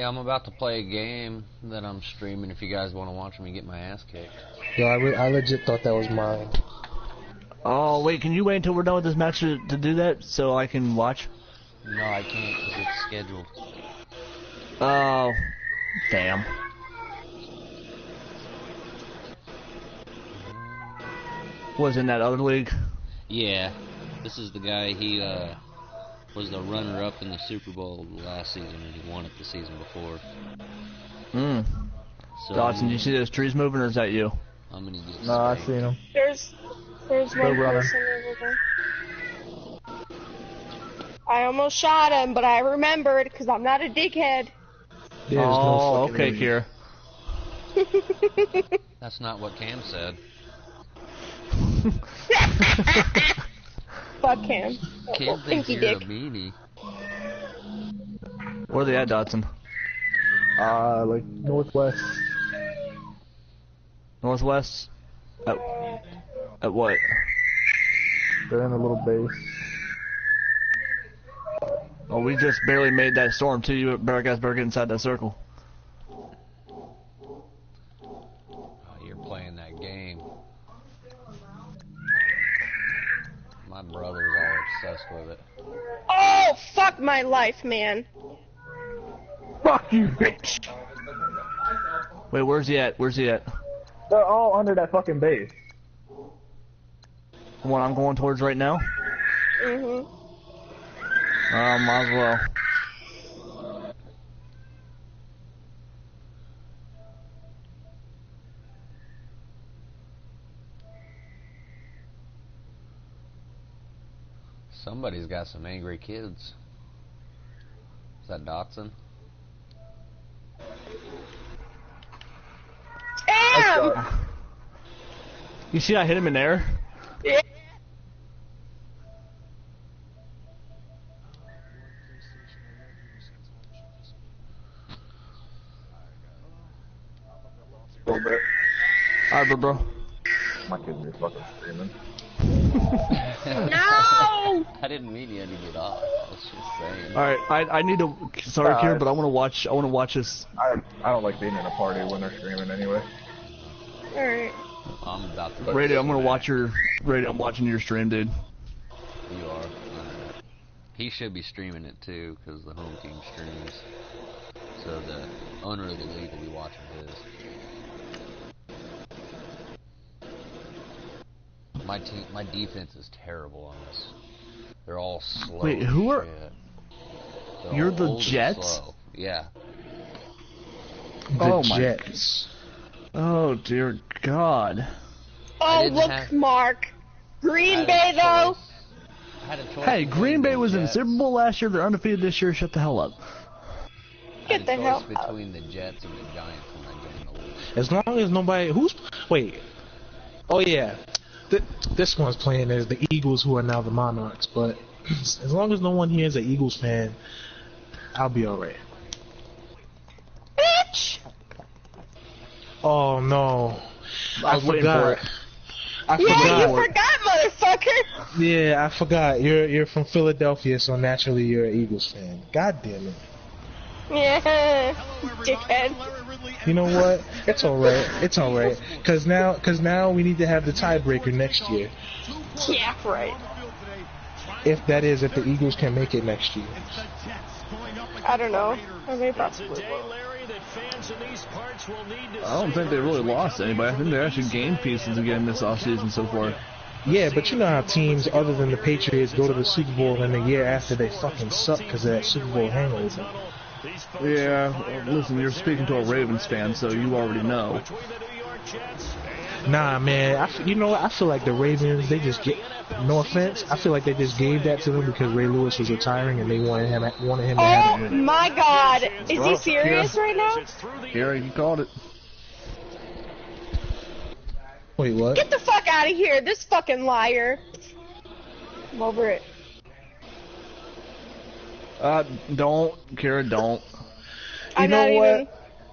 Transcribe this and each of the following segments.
Hey, I'm about to play a game that I'm streaming if you guys want to watch me get my ass kicked. Yo, I legit thought that was mine. Oh, wait, can you wait until we're done with this match to do that so I can watch? No, I can't because it's scheduled. Oh, damn. Was in that other league? Yeah, this is the guy, he was the runner-up in the Super Bowl last season, and he won it the season before. So Dawson, do you see those trees moving, or is that you? I'm gonna get No, I seen him. There's one person over there. I almost shot him, but I remembered because I'm not a dickhead. Oh, okay, Kiera. That's not what Cam said. Fuck him. Cam thinks Stinky you're dick. a meanie. Where are they at, Dodson? Like northwest. Northwest? At what? They're in a little base. Oh, we just barely made that storm too. You guys better get inside that circle. Oh, you're playing that game. My brother's all obsessed with it. Oh, fuck my life, man. Fuck you, bitch! Wait, where's he at? Where's he at? They're all under that fucking base. The one I'm going towards right now? Mhm. Might as well. Somebody's got some angry kids. Is that Dotson? Damn! You see I hit him in there? Yeah. Alright, bro. My kids are fucking screaming. No! I didn't mean you had to get off. I was just saying. Alright, I need to. Sorry, Kiera, but I want to watch. I want to watch this. I don't like being in a party when they're screaming anyway. Alright. I'm about to. Radio, I'm gonna watch your. Radio, I'm watching your stream, dude. You are. He should be streaming it too, because the home team streams. So the owner of the league will be watching his. My defense is terrible on this. They're all slow. Wait, who are? They're You're all the old and Jets? slow. Yeah. Oh my. Jets. Oh dear God. Oh, look, Mark. Green Bay, though. Hey, Green Bay was in the Super Bowl last year. They're undefeated this year. Shut the hell up. Get the hell out. Between the Jets and the Giants when I joined the league. As long as nobody wait. Oh yeah, this one's playing as the Eagles, who are now the Monarchs. But as long as no one here is an Eagles fan, I'll be alright. Bitch! Oh no, I was waiting for it. I Yeah, forgot. you forgot, motherfucker! Yeah, I forgot. You're from Philadelphia, so naturally you're an Eagles fan. God damn it. Yeah, dickhead. You know what? It's alright. It's alright. Cause now we need to have the tiebreaker next year. Yeah, right. If the Eagles can make it next year. I don't know. I may possibly will. I don't think they really lost anybody. I think they actually gained pieces again this offseason so far. Yeah, but you know how teams other than the Patriots go to the Super Bowl and the year after they fucking suck because of that Super Bowl hangover. Yeah, listen, you're speaking to a Ravens fan, so you already know. Nah, man, you know what? I feel like the Ravens, they just get, no offense, I feel like they just gave that to them because Ray Lewis was retiring and they wanted him to have Oh it. my god. Is he serious right now? Here, you called it. Wait, what? Get the fuck out of here, this fucking liar. I'm over it. Don't, Kiera, don't. I'm know not what? even...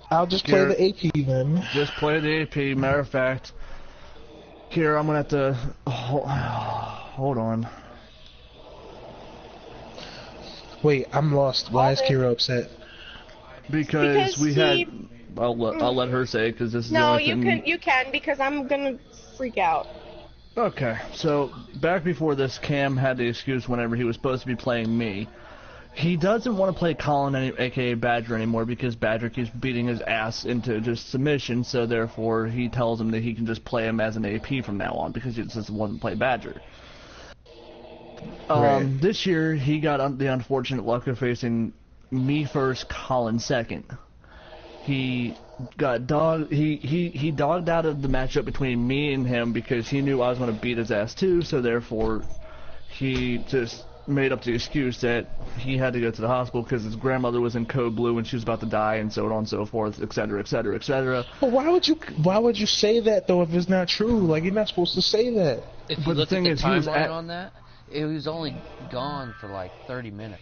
I'll just play the AP then. Just play the AP. Matter of fact, Kiera, I'm gonna have to hold on. Wait, I'm lost. Why is Kira upset? Because we he- had. I'll let her say it because this is the No, only thing. you can because I'm gonna freak out. Okay, so back before this, Cam had the excuse whenever he was supposed to be playing me. He doesn't want to play Colin, aka Badger, anymore because Badger keeps beating his ass into just submission, so therefore he tells him that he can just play him as an AP from now on because he just doesn't want to play Badger. Right. This year, he got the unfortunate luck of facing me first, Colin second. He got he dogged out of the matchup between me and him because he knew I was going to beat his ass too, so therefore he just made up the excuse that he had to go to the hospital because his grandmother was in code blue and she was about to die and so on and so forth, etc., etc., etc. But why would you say that though if it's not true? Like you're not supposed to say that. If you But the look thing at is, the he was timeline on that, it was only gone for like 30 minutes.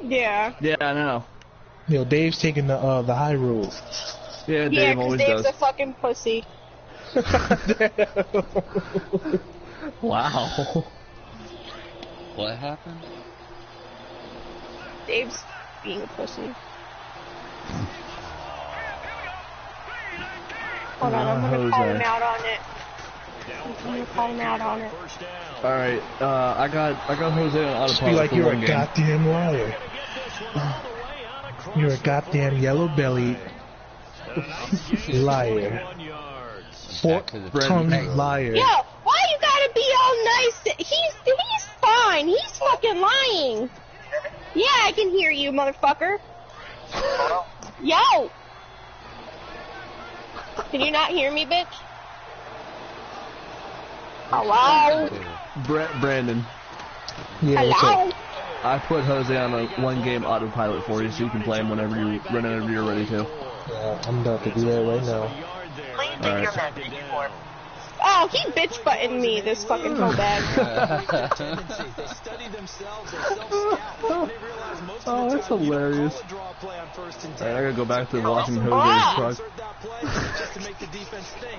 Yeah. Yeah, I know. You know, Dave's taking the high road. Yeah, Yeah, Dave because always Dave's does. a fucking pussy. Wow. What happened? Dave's being a pussy. Hold on, I'm gonna call him out on it. I'm gonna call him out on it. All right, I got Jose on autopilot. Just be like for you're one a game. goddamn liar. You're a goddamn yellow bellied liar. Back to the Fork-tongued Brandon. liar. Yo, why you gotta be all nice? He's fine. He's fucking lying. Yeah, I can hear you, motherfucker. Yo! Can you not hear me, bitch? Hello? Brandon, Yeah, what's Hello? up? I put Jose on a one-game autopilot for you, so you can play him whenever you're ready to. Yeah, I'm about to do that right now. All right. Oh, he bitch buttoned me, this fucking toe bag. Oh, that's hilarious. Alright, I gotta go back to watching Jose's Ah! truck.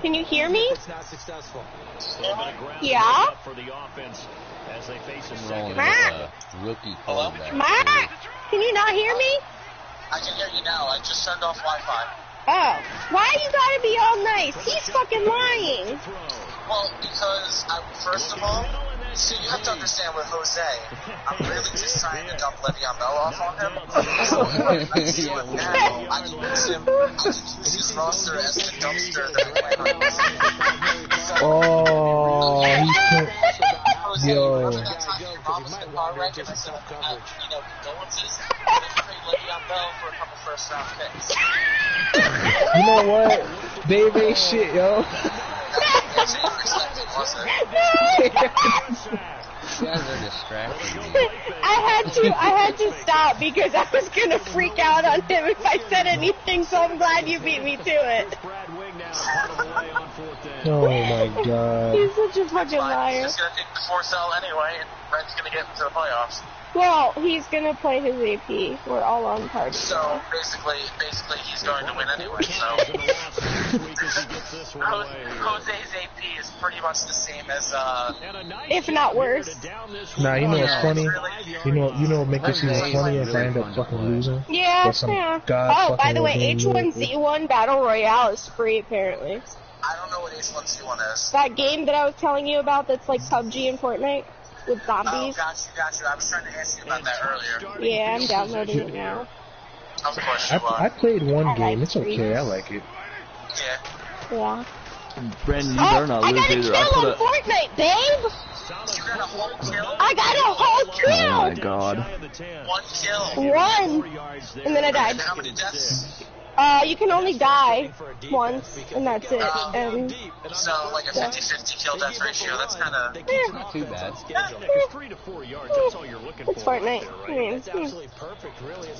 Can you hear me? Yeah? Rolling with Matt? a rookie quarterback. Matt? Can you not hear me? I can hear you now. I just turned off Wi-Fi. Oh. Why you gotta be all nice? He's fucking lying. Well, because first of all, so you have to understand with Jose, I'm really just trying to dump Le'Veon Bell off on him. So I can use his roster as the dumpster that I plan on using. So, Oh, Jose, yo. remember that time you robbed us the car wreck and I said, condolences? What if you trade Le'Veon Bell for a couple first-round picks? You know what? Dave ain't shit, yo. That's what you were expecting, wasn't it? You guys are distracting me. I had to stop because I was gonna freak out on him if I said anything, so I'm glad you beat me to it. Oh my god. He's such a fucking He's liar. just going to take the 4-cell anyway, and Red's going to get into the playoffs. Well, he's gonna play his AP. We're all on party. So basically, he's going to win anyway. So Jose's AP is pretty much the same as If not worse. Nah, you know what's funny? You know what make this season funny if I end up fucking losing? Yeah, That's some yeah. god Oh, by fucking the way, game H1Z1 Battle Royale is free, apparently. I don't know what H1Z1 is. That game that I was telling you about that's like PUBG and Fortnite with Oh, zombies. got you. I was trying to ask you about that earlier. Yeah, I'm downloading it now. Of course you I are. played one I game. like It's okay. I like it. Yeah. Yeah. Brandon, you Oh, better not I lose got a either. kill on Fortnite, babe! You got a whole kill? I got a whole Oh my kill! god. One kill. One! And then I died. And how many deaths? You can only die once, and that's it. And So, like a 50-50 kill death ratio. That's kind of... Not too bad. it's Fortnite. I mean,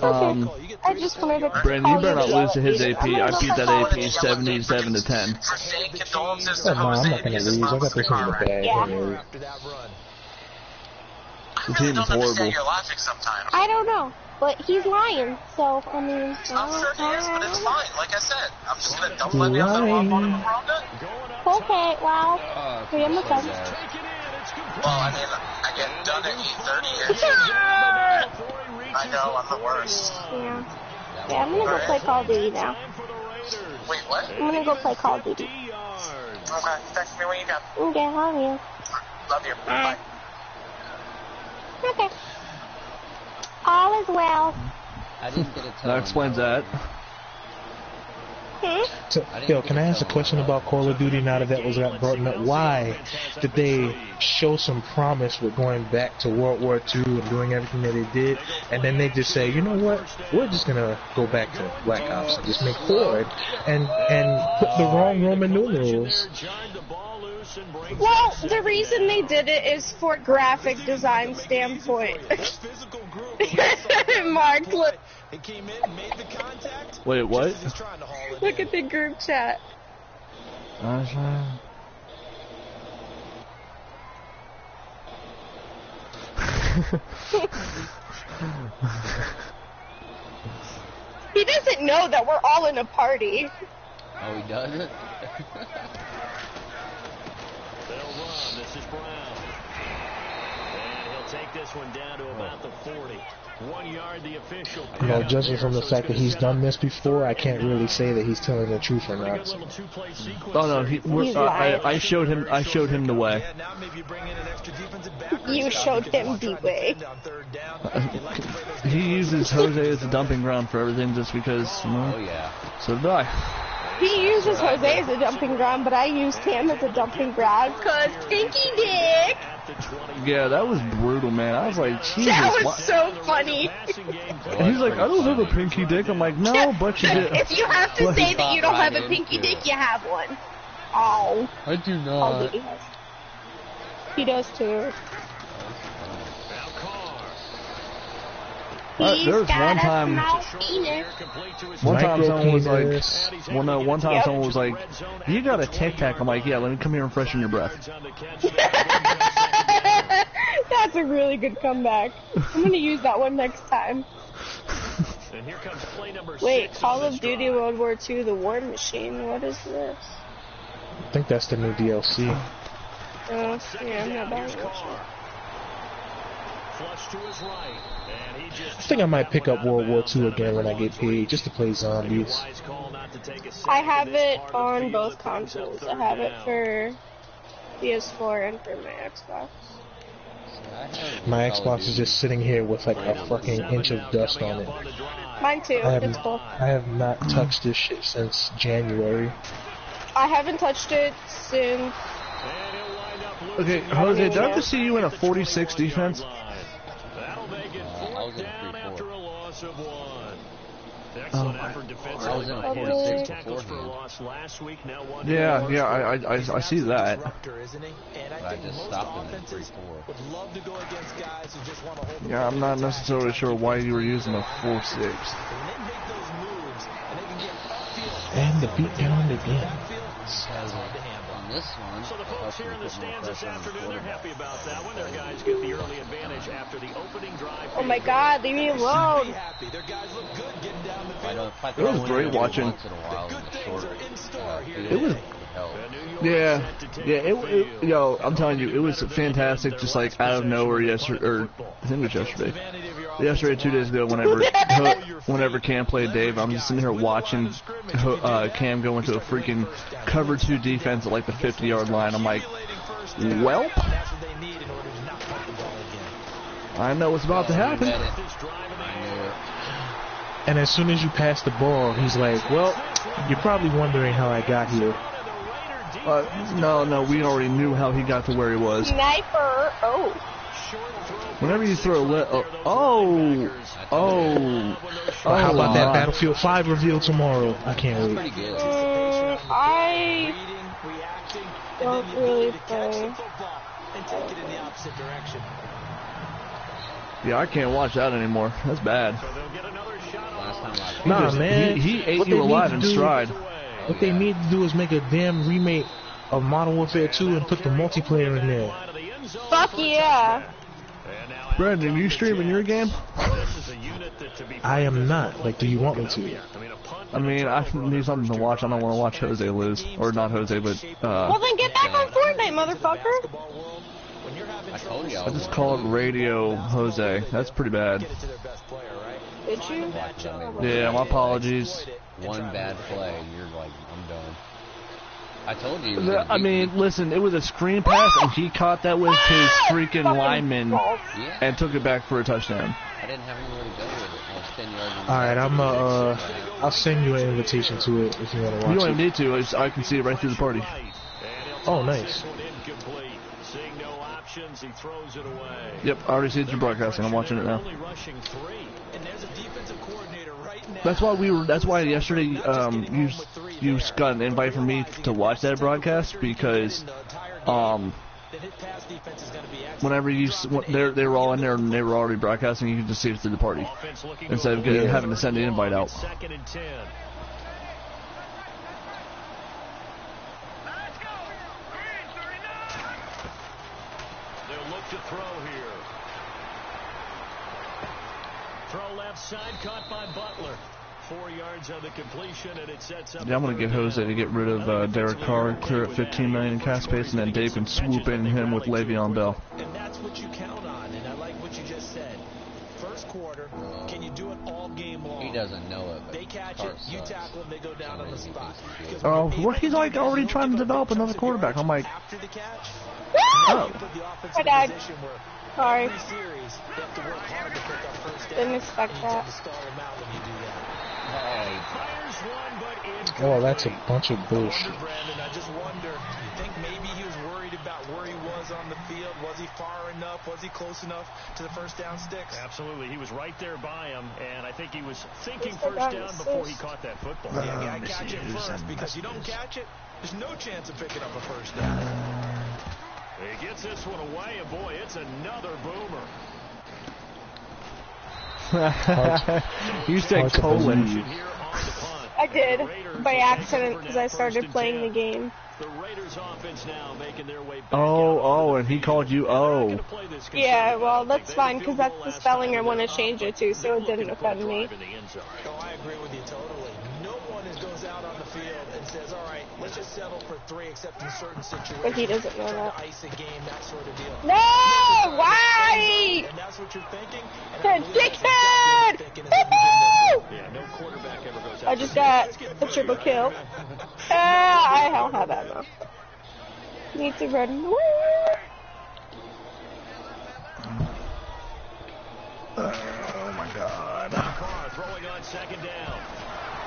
okay. I just wanted to Brandon, call you better not to lose to his yell at AP. you. I beat that AP 77-10. For saying condolences Oh, to no, Jose I'm not gonna because his lose. I mom got was in this the in car the wreck. bag. Yeah. Anyway. I The really team don't is understand horrible. your logic sometimes. I don't know, but he's lying, so, I mean... I'm sure he is, but it's fine. Like I said, I'm just going to dump Le'Veon Bell off on him and we're all good. Okay, well, Oh, three on the so fence. bad. Well, I mean, I get done at 8:30 ish. I know, I'm the worst. Yeah. That Yeah, I'm gonna go play Call of Duty now. Wait, what? I'm gonna go play Call of Duty. Okay, text me when you can. Okay, love you. Love you. Bye. Okay. All is well. I didn't get a tell. That explains that. So, yo, can I ask a question about Call of Duty now that that was got brought up? Why did they show some promise with going back to World War II and doing everything that they did, and then they just say, you know what, we're just gonna go back to Black Ops and just make Horde and put the wrong Roman numerals? Well, the reason they did it is for graphic design standpoint. Mark, look. He came in, made the contact. Wait, what? He's trying to haul it Look in. at the group chat. He doesn't know that we're all in a party. Oh, he doesn't? They'll run. This is Brown. And he'll take this one down to about the 40. 1 yard, the official. You know, judging from the fact that he's done this before, I can't really say that he's telling the truth or not. Oh no, I showed him. I showed him the way. Yeah, now maybe bring in an extra defensive back. You showed him the way. On third down. He'd like to play those He uses Jose as a dumping ground for everything just because, you know, Oh, yeah. so did I. He uses Jose as a dumping ground, but I used him as a dumping ground because Pinky Dick. Yeah, that was brutal, man. I was like, Jesus. That what? was so funny. And he's like, I don't have a pinky dick. I'm like, no, but you did. If you have to say that you don't have a Right pinky into dick, it. you have one. Oh, I do all not. Diddy has. He does too. He's There was got one a time. small penis. One time someone was like, Micro-penis. well, no, one time Yep. someone was like, you got a Tic Tac. I'm like, yeah, let me come here and freshen your breath. That's a really good comeback. I'm gonna use that one next time. And here comes play number Wait, 6 Call on of this Duty drive. World War II: The War Machine. What is this? I think that's the new DLC. Oh, yeah, I'm not buying that shit. Flush to his right. And he just I think I might pick up World War II again when I get paid, just to play zombies. wise call not to take a sack I in have this it part of the on field both that brings up consoles. I third have it down. for PS4 and for my Xbox. My Xbox is just sitting here with like a fucking inch of dust on it. Mine too. I It's cool. have not touched this shit since January. I haven't touched it since. And he'll wind up Okay, losing Jose, did I have know. to see you in a 46 defense? That'll make it I was fourth in a down 3-4. after a loss of 1. Excellent effort defensively. I was in a by him. 46 Six tackles for a beforehand. loss last week, now one. Yeah, I see that. disruptor, isn't he? And But I I think just most stopped him at offenses 3-4. would love to go against guys who just want to hold the Yeah, I'm not necessarily sure why you were using a 4-6. When they make those moves and they can get upfield, And the beat down again. backfield, it's hard to handle. On this one, So the it folks helps here me in the put more stands this pressure on the afternoon, they're quarterback. happy about that one. Their guys get the early advantage after the opening drive. Oh my God, leave me Be alone. happy. Their guys look good getting down the If I field. don't- if I It throw was one great in watching. Once in a while Good in the things short, are in store here field, It was- would help. Yeah, yo, I'm telling you, it was fantastic. Just like out of nowhere, yesterday, or I think it was yesterday. Yesterday, 2 days ago, whenever Cam played Dave, I'm just sitting here watching Cam go into a freaking cover 2 defense at like the 50-yard line. I'm like, well, That's what they need in order to not punt the ball again. I know what's about to happen. Bet it. I knew it. And as soon as you pass the ball, he's like, well, you're probably wondering how I got here. No, we already knew how he got to where he was. Sniper. Oh. Whenever you throw oh, How about that my. Battlefield 5 reveal tomorrow? I can't That's wait. pretty good. I Reading, reacting, and don't then the really ability to catch play. the football and take it in the opposite direction. Yeah, I can't watch that anymore. That's bad. Last time I Nah, man. He ate What you they need alive to in do- stride. What they need to do is make a damn remake of Modern Warfare 2 and put the multiplayer in there. Fuck yeah. Brandon, you streaming your game? I am not. Like, do you want me to? I mean, I need something to watch. I don't want to watch Jose lose. Or not Jose, but, Well then get back on Fortnite, motherfucker. told you I I just called Radio Jose. That's pretty bad. Get it to their best player, right? Did you? Watch that maybe. Yeah, my apologies. One bad play, and you're like, I'm done. I told you. He was I gonna beat mean, me. listen, it was a screen pass, and he caught that with his freaking lineman Yeah. and took it back for a touchdown. I didn't have anywhere to go with it. I was 10 yards. All right, I'll send you an invitation to it if you want to watch You don't even it. need to. I can see it right through the party. Oh, nice. Seeing no options, he throws it away. Yep, I already see it through broadcasting. I'm watching it now. Only rushing 3. And there's a defensive coordinator right now. That's why That's why yesterday you got an invite from me to watch that broadcast because whenever they were all in there and they were already broadcasting, you could just see it through the party instead of having to send an invite out. 2nd and 10. They'll look to throw here. Throw left side, caught by Butler. 4 yards on the completion, and it sets up. Yeah, I'm gonna get Jose to get rid of Derek Carr, clear at 15 million in cap space, and then Dave can swoop in him with Le'Veon Bell. And that's what you count on, and I like what you just said. First quarter, can you do it all game long? He doesn't know it. But They catch Carr it, you sucks. tackle them, they go down on the spot. Because Oh, when well, he's like already trying to develop another quarterback. I'm like, after the catch, oh. you put the offense My in dad. a position where Sorry. every series they have to work hard to pick up first down. Didn't expect and you that. tend to stall them out when you do that. Fires one, but incomplete. Oh, that's a bunch of I bullshit. wonder, Brandon, I just wonder, you think maybe he was worried about where he was on the field? Was he far enough? Was he close enough to the first down sticks? Absolutely, he was right there by him, and I think he was thinking Who's the first guy down that before he says- caught that football. Yeah, you gotta catch it first, because you don't catch it, there's no chance of picking up a first down. He gets this one away, and boy, it's another boomer. You said colon. Here on the punt. I did, The Raiders by will take accident, over because now, I started 1st and playing 10. the game. The Raiders offense now making their way back Oh, and he called you oh. Yeah, well, that's fine, because that's the spelling I want to change it to, so it didn't offend me. Oh, I agree with you totally. No one goes out on the field and says, all right, let's just settle for 3 except in certain situations. But he doesn't know Trying that. to ice a game, that sort of deal. No! Why? And that's what you're thinking. And The I believe that's dickhead! exactly what you're thinking as we begin this. Yeah, no quarterback ever goes out. I just got a triple kill. I don't have ammo. Need to run away. Oh my god. Carr throwing on 2nd down.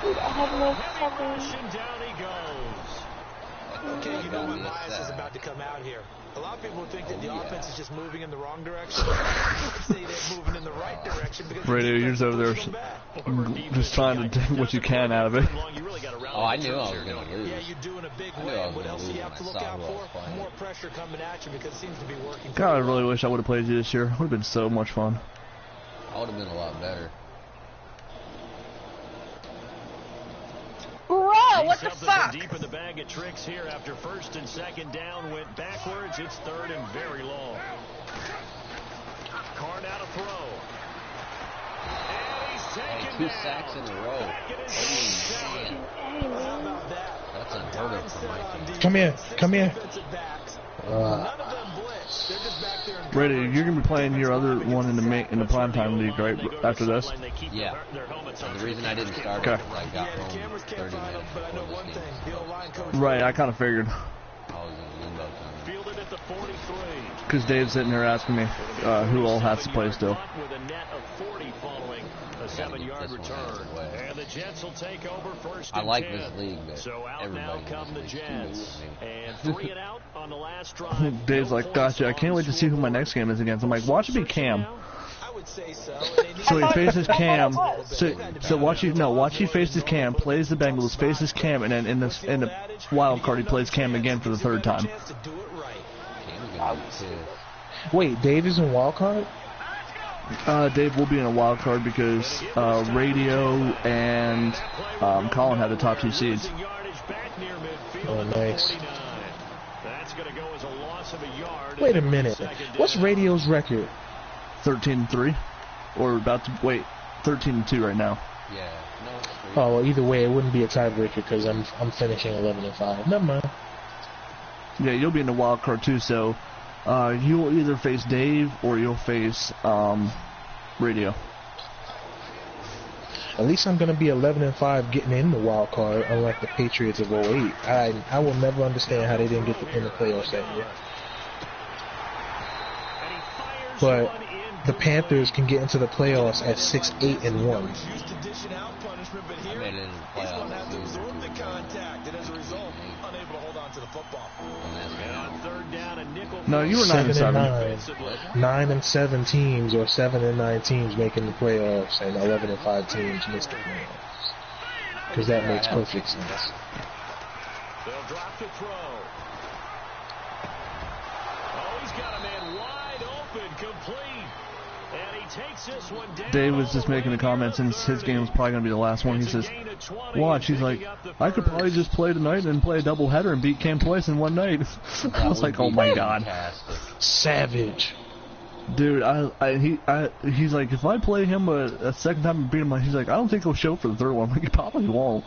Dude, I have no Heavy fucking... rush, and down he goes. Okay, you know my bias is about to come out here. A lot of people think that the offense is just moving in the wrong direction. I say they're moving in the right direction because the Radio, defense you're over there pushed them back. just trying to do what you can out of it. Oh, I knew I was going to lose. Yeah, you're doing a big I knew way. I was What gonna else do lose you when have to I look saw out who I was for? playing. More pressure coming at you because it seems to be working. God, I really wish I would have played you this year. Would have been so much fun. I would have been a lot better. Bro, what the fuck? Deep in the bag of tricks here after 1st and 2nd down went backwards. It's 3rd and very long. Carr now to throw. And he's Hey, taken 2 down. sacks in a row. Back at his Holy man. How about that? That's unheard of for my team. Come here, come here. Defensive backs. None of them blitz. They're just back there in Radio, you're gonna be playing your other one in the primetime league, right? After this. Yeah. And the reason I didn't start Okay. is because I got Yeah, the home cameras can't 30 find them, minutes but I know before one this thing. game. The O-line coach. Right, I kind of figured. I was in limbo time. Fielded at the 43. Because Dave's sitting there asking me who all has to play still. With a net of 40 following a 7-yard this one out of return. the way. And the Jets will take over 1st I and like 10. this league, but So out everybody now come in the this league's too Jets. good And with me. 3 and out on the last drive. Dave's No like, points gotcha, I on can't wait to see who my scoreboard. next game is against. I'm like, watch it be Cam. I would say so. And they need So he thought- faces I thought it Cam. was. So watch he faces Cam, plays the Bengals, faces Cam, and then in the wild card he plays Cam again for the 3rd time. chance to do it right. Cam's gonna be pissed. Wait, Dave is in wild card? Dave will be in a wild card because Radio and Colin have the top 2 seeds. Oh, nice. That's going to go as a loss of a yard. Wait a minute. What's Radio's record? 13-3, or about to wait, 13-2 right now. Yeah. No, it's 3. Oh, well, either way, it wouldn't be a tiebreaker because I'm finishing 11-5. Never mind. Yeah, you'll be in the wild card too. So you'll either face Dave or you'll face Radio. at least I'm gonna be 11-5 getting in the wild card, unlike the Patriots of 08. I will never understand how they didn't get in the playoffs that year. But the Panthers can get into the playoffs at 6-8-1. I made it in the playoffs. No, you were 9-7. 9-7 teams or 7-9 teams making the playoffs, and 11-5 teams missed the playoffs. Because that makes perfect sense. They'll drop the throw. Oh, he's got a man wide open, complete. And he takes this one down. Dave was just making a comment since his game was probably going to be the last one. He says, watch, he's like, I could probably just play tonight and play a doubleheader and beat Cam twice in one night. I was like, oh my god. Savage. Dude, he's like, if I play him a second time and beat him, he's like, I don't think he'll show for the third one. I'm like, he probably won't.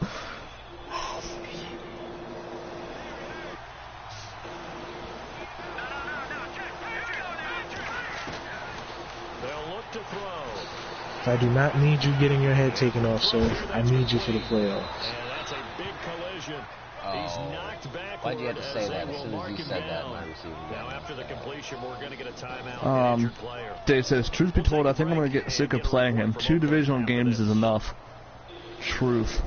I do not need you getting your head taken off, sir. I need you for the playoffs. And that's a big collision. He's knocked back. Why'd you have to say that as soon as you said that? My receiving. Now after the completion, we're going to get a timeout. Dave says, truth be told, I think I'm going to get sick of playing him. 2 divisional games is enough. Truth.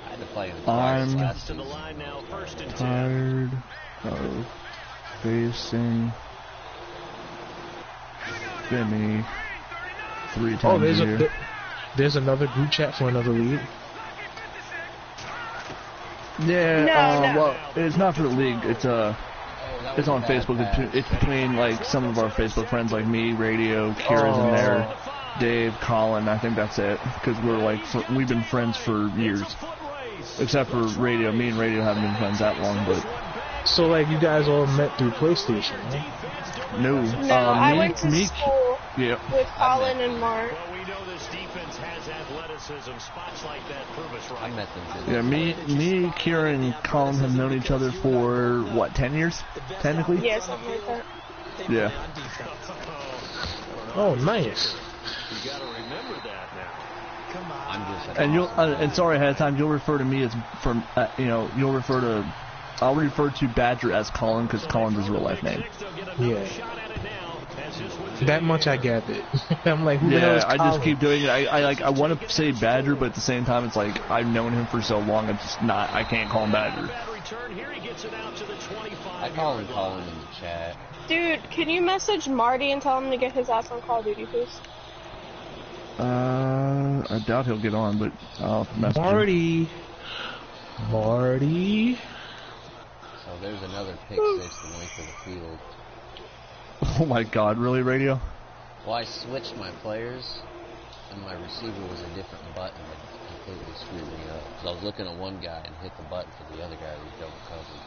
I had to play him I'm last season. tired of facing Jimmy 3 times Oh, a year. there's another group chat for another league. Yeah, No. well, it's not for the league. It's on Facebook. It's between like some of our Facebook friends, like me, Radio, Kira's in there, Dave, Colin. I think that's it. Because we've been friends for years. Except for Radio. Me and Radio haven't been friends that long, but. So like you guys all met through PlayStation, right? No. I went to school with Colin and Mark. Well, we know this defense has athleticism. Spots like that prove us right. I met them too. Yeah, me, Kira, and Colin have known each other for, what, 10 years? Technically? Yeah, something like that. Yeah. Oh, nice. You got to remember that now. Come on. I'm just And and sorry ahead of time, you'll refer to me as I'll refer to Badger as Colin because Colin's his real life name. Yeah. That much I gathered. I'm like, who the hell is I Colin? just keep doing it. I want to say Badger, but at the same time, it's like I've known him for so long. I can't call him Badger. I call him Colin in the chat. Dude, can you message Marty and tell him to get his ass on Call of Duty, please? I doubt he'll get on, but I'll message him. Marty. So there's another pick 6 the length of the field. Oh my God, really, Radio? Well, I switched my players, and my receiver was a different button that completely screwed me up. So I was looking at one guy and hit the button for the other guy who double covered.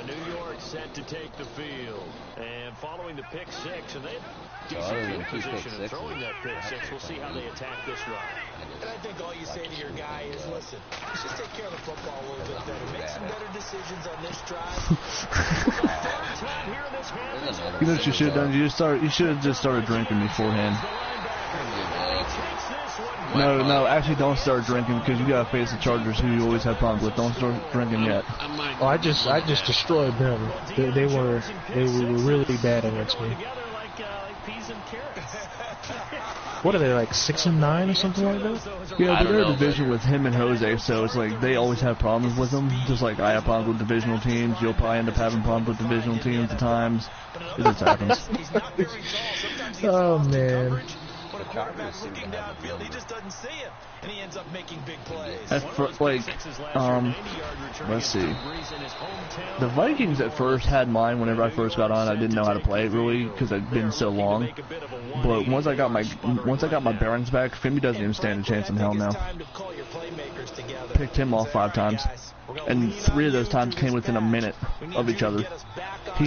New York set to take the field, and following the pick 6, and they So other than 2 pick position in 6s, throwing that pick 6. We'll see how they attack this run. And I think all you say to your guy is, listen, let's just take care of the football a little bit better. Make some better decisions on this drive. You know what you should have done? You should have just started drinking beforehand. No, actually don't start drinking because you gotta face the Chargers who you always have problems with. Don't start drinking yet. Oh, I just destroyed them. They were really bad against me. What are they, like 6-9 or something like that? Yeah, but they're a division with him and Jose, so it's like they always have problems with them. Just like I have problems with divisional teams, you'll probably end up having problems with divisional teams at times. It just happens. Oh man. Looking downfield, he just doesn't see him, and he ends up making big plays. Let's see. The Vikings at first had mine whenever I first got on. I didn't know how to play it really because I'd been so long. But once I got my bearings back, Fimby doesn't even stand a chance in hell now. Picked him off 5 times, and 3 of those times came within a minute of each other.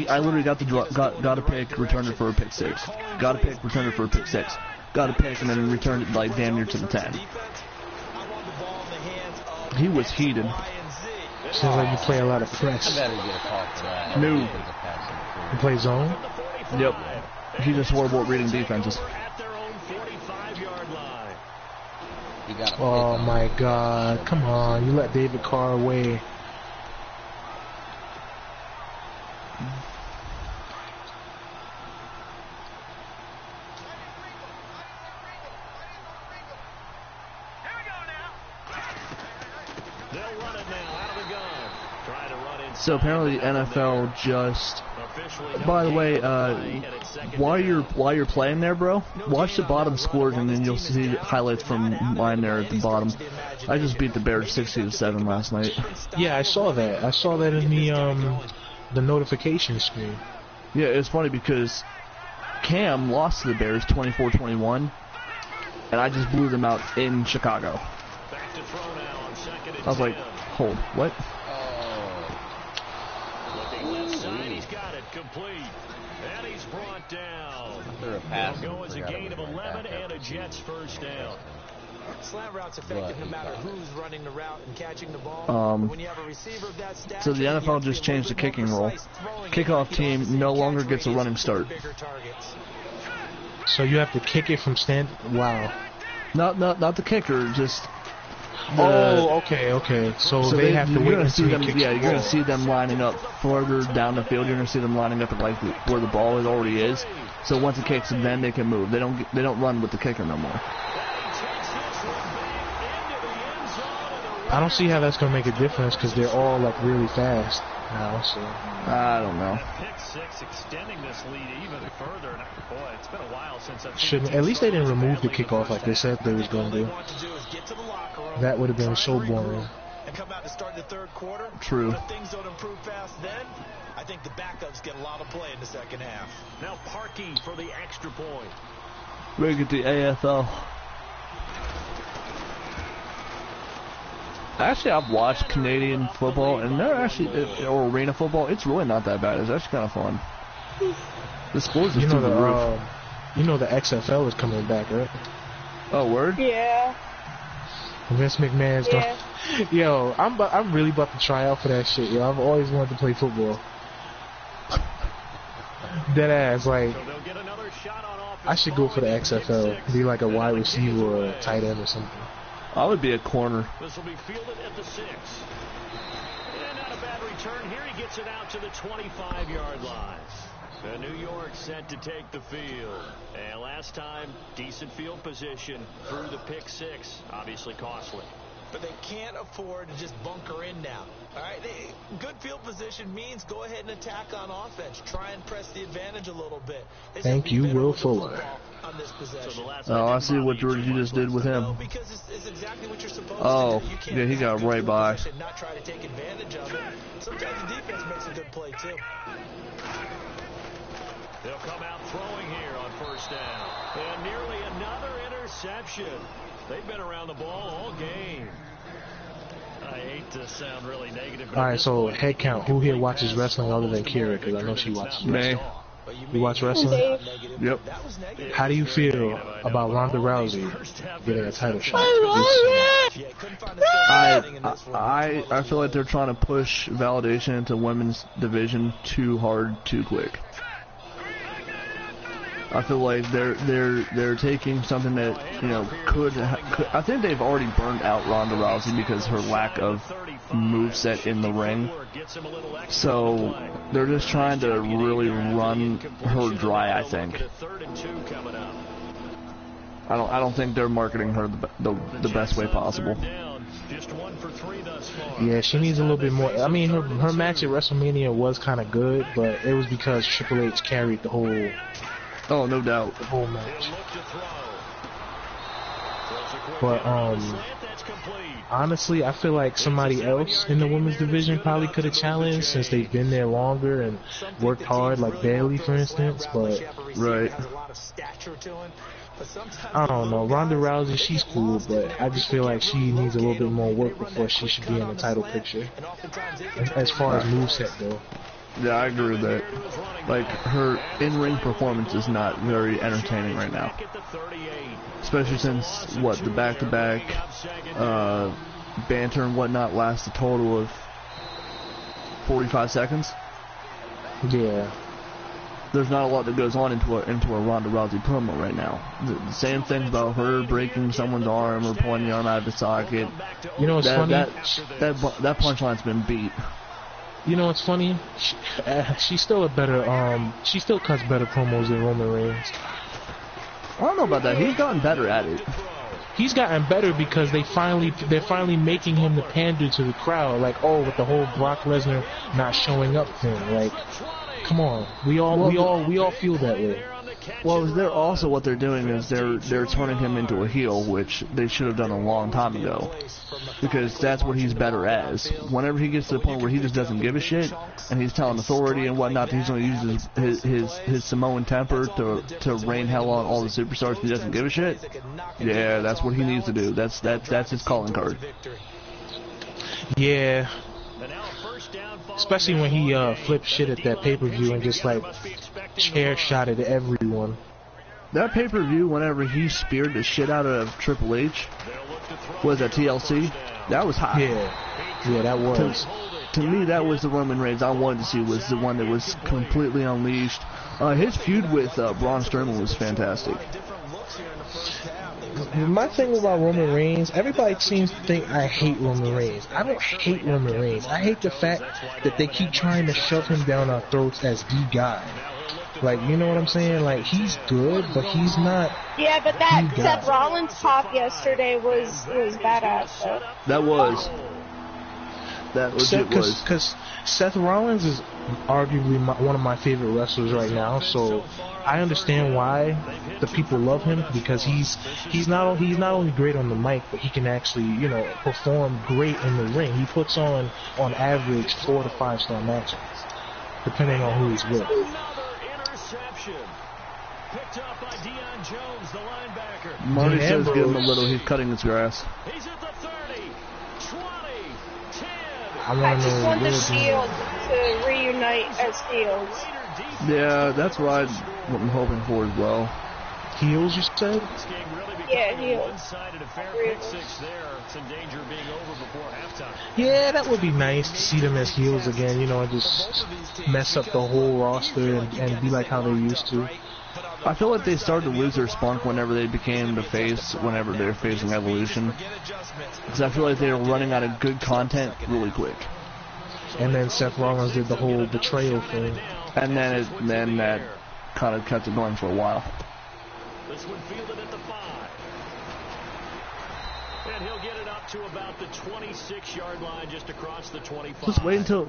I literally got a pick, returned it for a pick 6. Got a pick, returned it for a pick 6. Got a pick and then returned it like damn near to the 10. He was heated. Sounds like you play a lot of press. I better get a call for that. No. You play zone? Yep. He's just horrible at reading defenses. got a Oh my God! Come on, you let David Carr away. So apparently the NFL just. By the way, while you're playing there, bro, watch the bottom scores and then you'll see highlights from mine there at the bottom. I just beat the Bears 60-7 last night. Yeah, I saw that. I saw that in the notification screen. Yeah, it's funny because Cam lost to the Bears 24-21, and I just blew them out in Chicago. I was like, hold, what? He's got it complete, and he's brought down. Pass. Go as a gain of 11 and a Jets first down. Slant route's effective no matter who's running the route and catching the ball. When you have a receiver of that stature, so the NFL just changed the kicking rule. Kickoff team no longer gets a running start. So you have to kick it from stand. Wow. Not the kicker, just. Okay. So they have to wait until he kicks. Yeah, you're gonna see them lining up further down the field. You're gonna see them lining up at like where the ball already is. So once it kicks, then they can move. They don't run with the kicker no more. I don't see how that's gonna make a difference because they're all like really fast now. So I don't know. Pick six extending this lead even further. Boy, it's been a while since I've shouldn't. At least they didn't remove the kickoff like they said they was gonna do. That would have been so boring. And come out to start the third quarter. True. But if things don't improve fast then, I think the backups get a lot of play in the second half. Now Parkey for the extra point. We get the AFL. Actually, I've watched Canadian football, and they're actually, or arena football, it's really not that bad. It's actually kind of fun. The scores are through the roof. You know the XFL is coming back, right? Oh, word? Yeah. Vince McMahon's going. Yo, I'm really about to try out for that shit. Yo, I've always wanted to play football. Dead ass, like I should go for the XFL. Be like a wide receiver or a tight end or something. I would be a corner. This will be fielded at the 6. And not a bad return here. He gets it out to the 25-yard line. The New York set to take the field. And last time, decent field position through the pick 6. Obviously costly. But they can't afford to just bunker in now. All right, good field position means go ahead and attack on offense. Try and press the advantage a little bit. Thank you, Will Fuller. On this possession. Oh, I see what George just did with him. It's exactly what you're supposed oh, to do. Yeah, he got right by. Not try to take advantage of it. Sometimes the defense makes a good play too. They'll come out throwing here on first down. And nearly another interception. They've been around the ball all game. I hate to sound really negative. All right, so head count. Who here watches wrestling other than Kira? Because I know she watches wrestling. You watch wrestling? Yep. How do you feel about Ronda Rousey getting a title shot? I feel like they're trying to push validation into women's division too hard, too quick. I feel like they're taking something that could. I think they've already burned out Ronda Rousey because her lack of moveset in the ring. So they're just trying to really run her dry. I think. I don't think they're marketing her the best way possible. Yeah, she needs a little bit more. I mean, her match at WrestleMania was kind of good, but it was because Triple H carried the whole. Oh, no doubt. The whole match. But, honestly, I feel like somebody else in the women's division probably could have challenged since they've been there longer and worked hard, like Bayley, for instance, but... Right. I don't know. Ronda Rousey, she's cool, but I just feel like she needs a little bit more work before she should be in the title picture. As far as moveset go. Yeah, I agree with that. Like, her in-ring performance is not very entertaining right now. Especially since, the back-to-back banter and whatnot lasts a total of 45 seconds. Yeah. there's not a lot that goes on into a Ronda Rousey promo right now. The same thing about her breaking someone's arm or pulling the arm out of the socket. You know what's funny? That punchline's been beat. You know what's funny? She's still a better. She still cuts better promos than Roman Reigns. I don't know about that. He's gotten better at it. He's gotten better because they're finally making him the pander to the crowd. Like, oh, with the whole Brock Lesnar not showing up thing. Like, come on, we all feel that way. Well, they're also what they're doing is they're turning him into a heel, which they should have done a long time ago, because that's what he's better as. Whenever he gets to the point where he just doesn't give a shit, and he's telling authority and whatnot, he's going to use his Samoan temper to rain hell on all the superstars. He doesn't give a shit. Yeah, that's what he needs to do. That's his calling card. Yeah. Especially when he flipped shit at that pay-per-view and just like chair shotted everyone. That pay-per-view, whenever he speared the shit out of Triple H, was at TLC. That was hot. Yeah, that was. To me, that was the Roman Reigns I wanted to see. Was the one that was completely unleashed. His feud with Braun Strowman was fantastic. My thing about Roman Reigns, everybody seems to think I hate Roman Reigns. I don't hate Roman Reigns. I hate the fact that they keep trying to shove him down our throats as the guy. Like, you know what I'm saying? Like, he's good, but he's not. Yeah, but that Seth Rollins pop yesterday was badass. Though. That was. Because Seth Rollins is arguably one of my favorite wrestlers right now, so I understand why the people love him, because he's not only great on the mic, but he can actually, perform great in the ring. He puts on average 4 to 5 star matches, depending on who he's with. Picked up by Deion Jones, the linebacker. Marty says give him a little, he's cutting his grass. He's at the 30, 20, 10. I just want the Shield to reunite as heels. Yeah, that's what I'm hoping for as well. Heels, you said? Yeah, heels. Yeah, that would be nice to see them as heels again, and just mess up the whole roster and be like how they used to. I feel like they started to lose their spunk whenever they became the face, whenever they were facing Evolution. Because I feel like they were running out of good content really quick. And then Seth Rollins did the whole betrayal thing. And then that kind of kept it going for a while. This one fielded at the 5. And he'll get it up to about the 26-yard line, just across the 25. Just wait until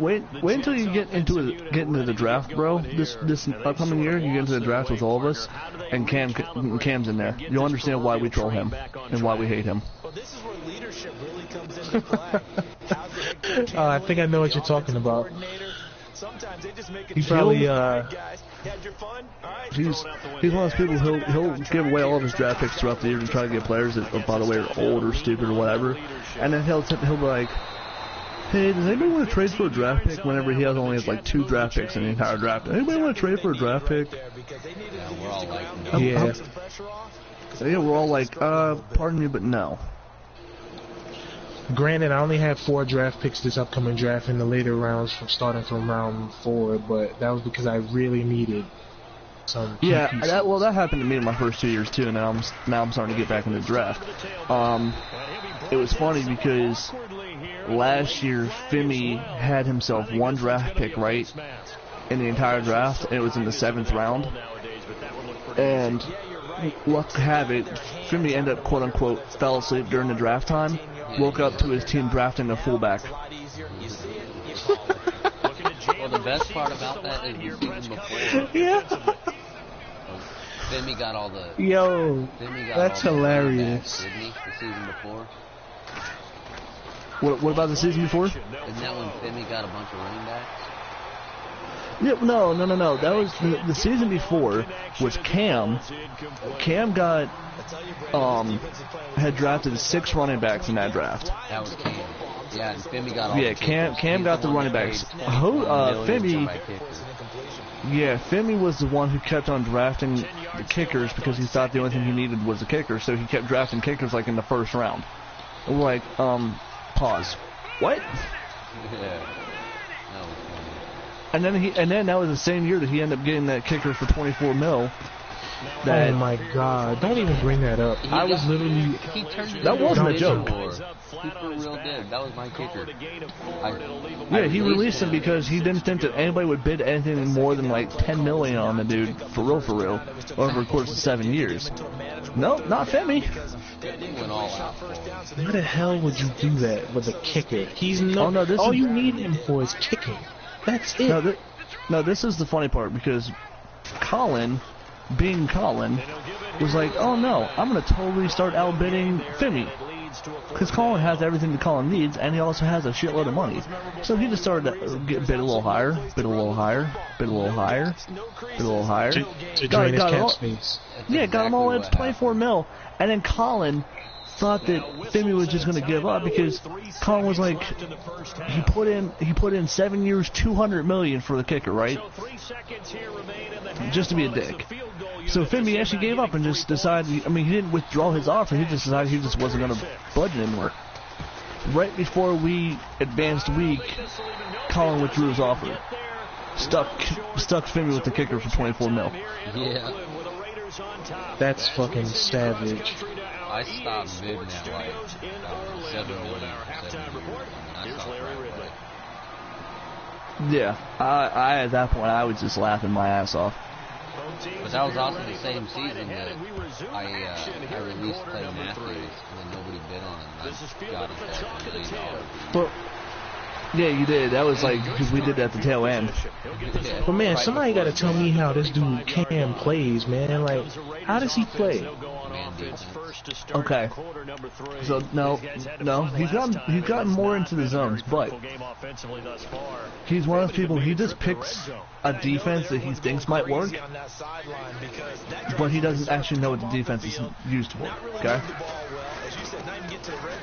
you get into the draft, bro. This upcoming year, you get into the draft with all of us, and Cam's in there. You'll understand why we troll him and why we hate him. Well, this is where leadership really comes into play. I think I know what you're talking about. Sometimes they just make it. He probably he's one of those people he'll give away all of his draft picks throughout the year to try to get players that, by the way, are old or stupid or whatever, and then he'll be like, hey, does anybody want to trade for a draft pick? Whenever he only has like 2 draft picks in the entire draft. Anybody want to trade for a draft pick? Yeah, we're all like, no. Yeah, we're all like, pardon me, but no. Granted, I only had 4 draft picks this upcoming draft in the later rounds, starting from round 4, but that was because I really needed some. Yeah, that happened to me in my first 2 years too, and now I'm starting to get back into the draft. It was funny because last year Femi had himself 1 draft pick right in the entire draft, and it was in the 7th round. And luck have it, Femi ended up quote unquote fell asleep during the draft time. Woke up to his team drafting a fullback. Well, the best part about that is the season before. Yeah. Femi got all the. Yo, that's hilarious. Didn't he? The season before. What about the season before? Isn't that when Femi got a bunch of running backs? Yeah, no. That was the season before. Was Cam? Cam got had drafted 6 running backs in that draft. That was Cam. Yeah, and Femi got all. Yeah, Cam got the running backs. Femi. Yeah, Femi was the one who kept on drafting the kickers because he thought the only thing he needed was a kicker, so he kept drafting kickers like in the 1st round. And we're like, pause. What? Yeah. That was funny. And then that was the same year that he ended up getting that kicker for 24 mil. Oh my God! Don't even bring that up. I was literally. That wasn't a joke. He for real did. That was my kicker. Yeah, he released him because he didn't think that anybody would bid anything more than like 10 million on the dude, for real, over the course of 7 years. Nope, not Femi. Went all out. Why the hell would you do that with a kicker? He's no. Oh, no, this all is, you need him for is kicking. That's it. No, this is the funny part because Colin, being Colin, was like, oh no, I'm going to totally start outbidding Femi. Because Colin has everything that Colin needs, and he also has a shitload of money. So he just started to bid a little higher, bid a little higher, bid a little higher, bid a little higher. Got him all at 24 mil. And then Colin thought that Femi was just going to give up because Colin was like, he put in 7 years, 200 million for the kicker, right? Just to be a dick. So Femi actually gave up and just decided, I mean, he didn't withdraw his offer, he just decided he just wasn't going to budge anymore. Right before we advanced week, Colin withdrew his offer. Stuck Femi with the kicker for 24 mil. Yeah. That's fucking savage. I stopped bidding at like 7 million. I stopped right away. Yeah, I at that point I was just laughing my ass off. But that was also the same season that I released Clay Matthews, and then nobody bid on him. I got him for like $1 million. But yeah, you did. That was like because we did that at the tail end. But man, somebody got to tell me how this dude Cam plays, man. Like, how does he play? Okay. So no, he's gotten more into the zones, but he's one of those people. He just picks a defense that he thinks might work, but he doesn't actually know what the defense is used for. Okay.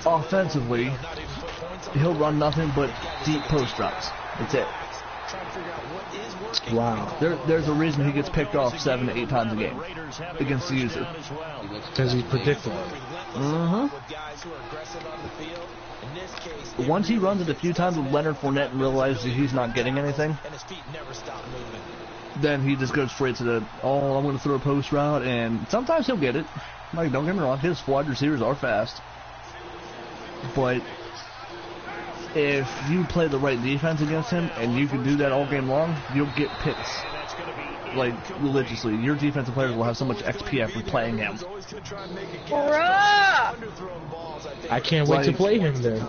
Offensively, he'll run nothing but deep post routes. That's it. Wow. There's a reason he gets picked off 7 to 8 times a game against the user. Because he's predictable. Once he runs it a few times with Leonard Fournette and realizes that he's not getting anything, then he just goes straight to the, I'm going to throw a post route, and sometimes he'll get it. Like, don't get me wrong, his wide receivers are fast. But if you play the right defense against him and you can do that all game long, you'll get picks. Like, religiously. Your defensive players will have so much XP after playing him. I can't wait to play him then.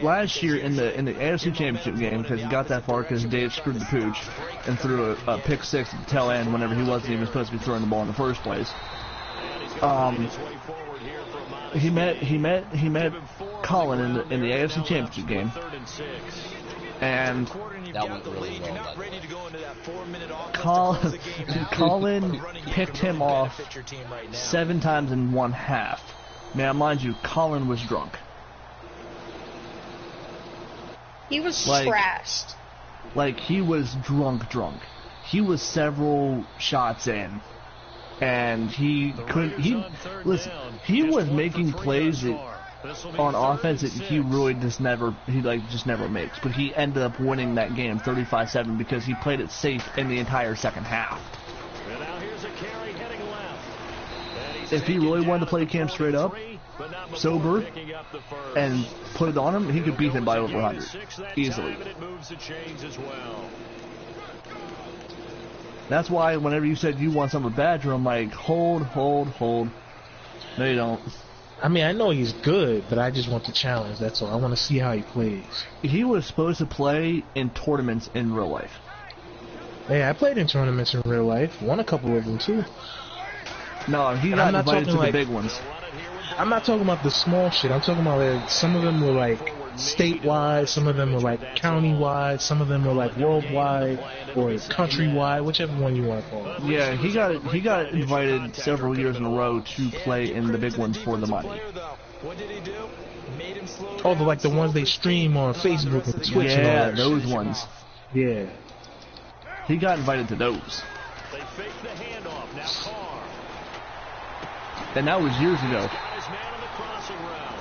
Last year in the AFC Championship game, because he got that far because Dave screwed the pooch and threw a pick six at the tail end whenever he wasn't even supposed to be throwing the ball in the first place. He met Colin in the AFC Championship game, and that went really well. Colin picked him off 7 times in one half. Now, mind you, Colin was drunk. He was trashed. Like, he was drunk. He was several shots in. And he was making plays on offense that he really just never makes. But he ended up winning that game 35-7 because he played it safe in the entire second half. If he really wanted to play Cam straight up, sober, and put it on him, he could beat him by over 100 easily. That's why whenever you said you want some of Badger, I'm like, hold. No, you don't. I mean, I know he's good, but I just want the challenge, that's all. I want to see how he plays. He was supposed to play in tournaments in real life. Hey, I played in tournaments in real life. Won a couple of them, too. No, he got invited to the big ones. I'm not talking about the small shit. I'm talking about some of them were like statewide, some of them were like countywide, some of them were like worldwide or countrywide, whichever one you want to call it. Yeah, he got invited several years in a row to play in the big ones for the money. Oh, the ones they stream on Facebook and Twitch. Yeah, and all that those shit. ones. Yeah. He got invited to those. And that was years ago.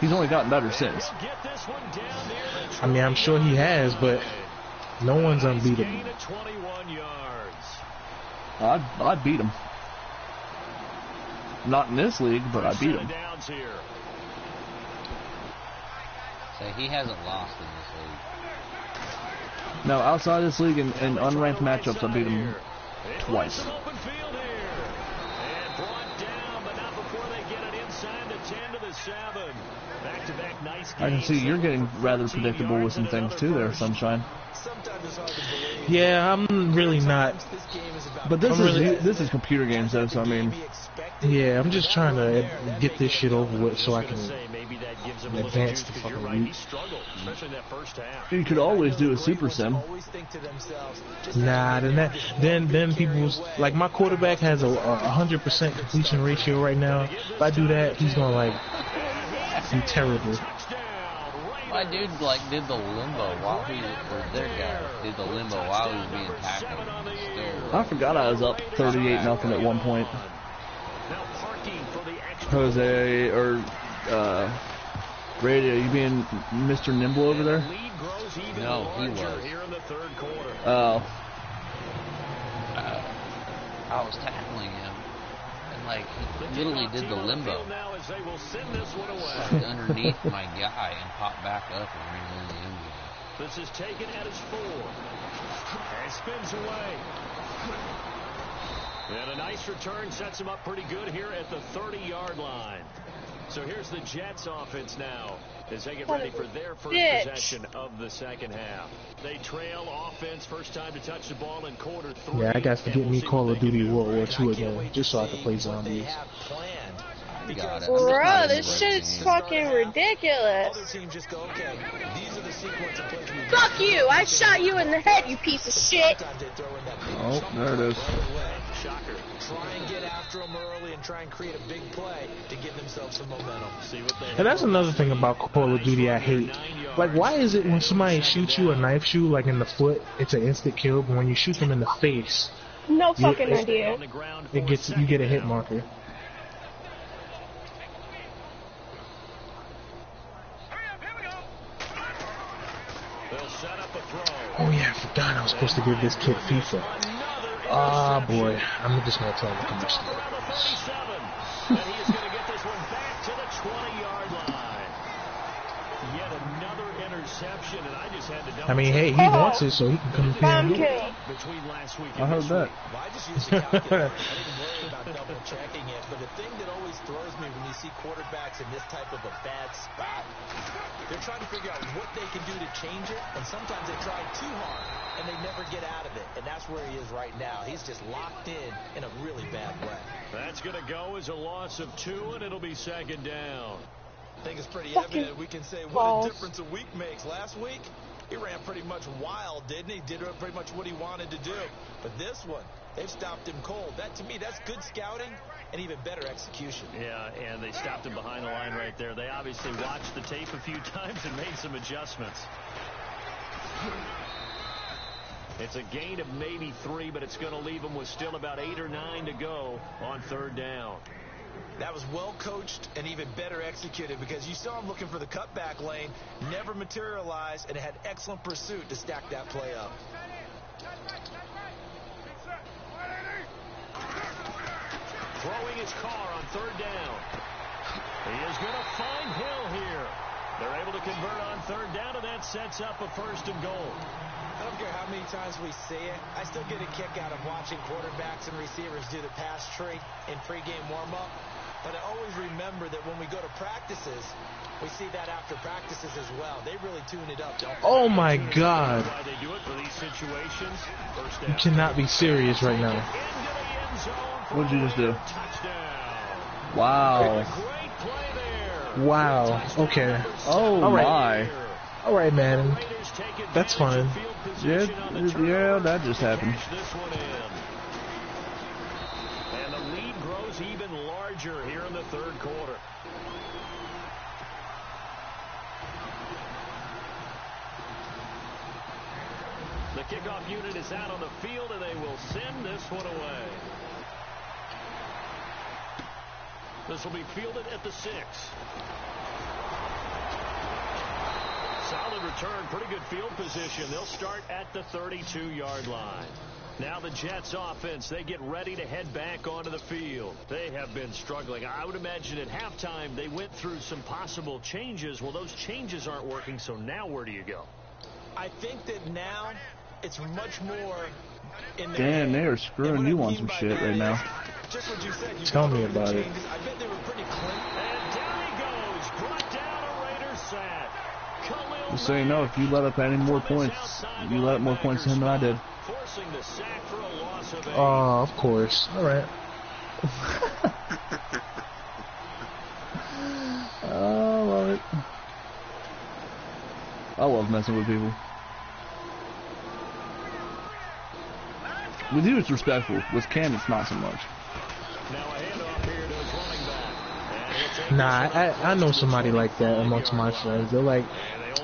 He's only gotten better since. I mean, I'm sure he has, but No one's unbeatable. Gain of 21 yards. I'd beat him. Not in this league, but I beat him. Downs here. So he hasn't lost in this league. No, outside this league in unranked matchups, I beat him twice. Some open field here. And brought down, but not before they get it inside the 10 to the 7. Back-to-back nice gains. I can see you're getting rather predictable with some things too there, Sunshine. Yeah, I'm really not. But this is computer games though, so I mean. Yeah, I'm just trying to get this shit over with so I can advance the fucking week. You could always do a super sim. Nah, then people's like my quarterback has a 100% completion ratio right now. If I do that, he's gonna like be terrible. My dude like did the limbo while he or their guy did the limbo while he was being tackled. I forgot I was up 38-0 at one point. Jose or Radio, you being Mr. Nimble over there? No, he was. Oh. I was tackling him, and like he literally did the limbo. Sucked underneath my guy and popped back up and ran in the end zone. This is taken at his 4. And spins away. And a nice return sets him up pretty good here at the 30-yard line. So here's the Jets offense now as they get ready for their first possession of the second half. They trail offense, first time to touch the ball in quarter 3. Yeah, I got to get me Call of Duty World War II again, just so I can play zombies. Got it. Bro, this shit's fucking ridiculous. Fuck you! I shot you in the head, you piece of shit! Oh, there it is. Shocker. Try and get after them early and try and create a big play to give themselves some momentum. And that's another thing about Call of Duty I hate. Like, why is it when somebody shoots you a knife shoot, like in the foot, it's an instant kill, but when you shoot them in the face, No fucking idea. you get a hit marker. Oh yeah, I forgot I was supposed to give this kid FIFA. Ah, boy. I'm just going to tell him to come upstairs. And he is going to get this one back to the 20-yard line. Yet another interception, and I just had to double. I mean, hey, he wants it, so he can come up here and get it. Between last week I heard that. Well, I just use the calculator. I didn't worry about double checking it, but the thing that always throws me when you see quarterbacks in this type of a bad spot, they're trying to figure out what they can do to change it, and sometimes they try too hard, and they never get out of it, and that's where he is right now. He's just locked in a really bad way. That's going to go as a loss of 2, and it'll be second down. I think it's pretty evident. We can say what a difference a week makes. Last week, he ran pretty much wild, didn't he? Did pretty much what he wanted to do. But this one, they've stopped him cold. That, to me, that's good scouting and even better execution. Yeah, and they stopped him behind the line right there. They obviously watched the tape a few times and made some adjustments. It's a gain of maybe 3, but it's going to leave him with still about 8 or 9 to go on third down. That was well coached and even better executed because you saw him looking for the cutback lane, never materialized, and had excellent pursuit to stack that play up. Throwing his car on third down. He is going to find Hill here. They're able to convert on third down, and that sets up a 1st and goal. I don't care how many times we see it. I still get a kick out of watching quarterbacks and receivers do the pass tree in pregame warm-up. But I always remember that when we go to practices, we see that after practices as well. They really tune it up, don't they? Oh, my God. You cannot be serious right now. What did you just do? Wow. Wow. Okay. Oh, all right. my. All right, man. That's fine. Yeah, that just happened. And the lead grows even larger here in the third quarter. The kickoff unit is out on the field, and they will send this one away. This will be fielded at the 6. solid return, pretty good field position. They'll start at the 32-yard line. Now the Jets offense, they get ready to head back onto the field. They have been struggling. I would imagine at halftime they went through some possible changes. Well, those changes aren't working, so now where do you go? I think that now it's much more in the Damn, they are screwing you on some shit right now. Just what you said. Tell me about it. I bet they were pretty clean. And down he goes. Brought down a Raider sack. Just so you know, if you let up any more points, you let up more points than him than I did. Forcing the sack for a loss of 8. Oh, of course. All right. I love it. I love messing with people. With you, it's respectful. With Cam, it's not so much. Now a handoff here to his running back. And he'll take Nah, I know somebody like that amongst my friends. They're like,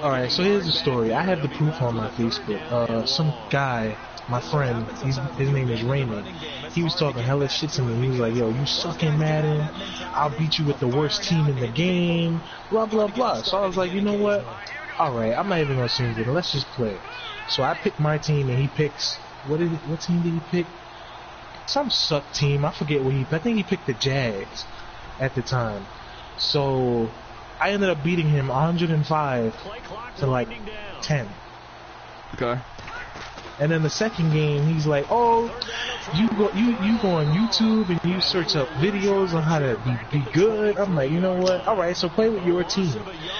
all right, so here's the story. I have the proof on my Facebook. Some guy, my friend, his name is Raymond. He was talking hella shit to me. He was like, yo, you suck in Madden. I'll beat you with the worst team in the game. Blah, blah, blah. So I was like, you know what? All right, I'm not even going to say anything. Let's just play. So I picked my team, and he picks, what team did he pick? Some suck team. I forget what I think he picked the Jags at the time. So I ended up beating him 105 to like 10. Okay. And then the second game, he's like, "Oh, you go on YouTube and you search up videos on how to be good." I'm like, you know what? All right, so play with your team.